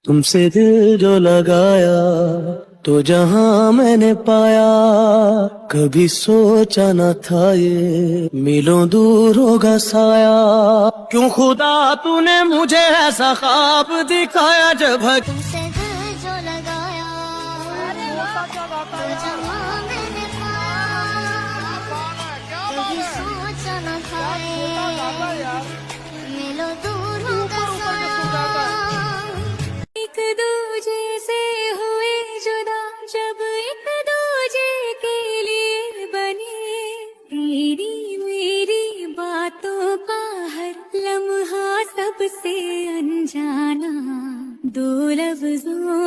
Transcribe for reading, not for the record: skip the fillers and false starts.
तुमसे दिल जो लगाया तो जहां मैंने पाया, कभी सोचा न था ये मिलों दूर होगा साया। क्यों खुदा तूने मुझे ऐसा ख्वाब दिखाया, जब तुमसे दिल जो लगाया तो जहां मैंने पाया, कभी सोचा न था ये मिलो दूर होगा साया। एक दूजे से हुए जुदा जब एक दूजे के लिए बने, तेरी मेरी बातों का हर लम्हा सबसे अनजाना, दो लफ्जों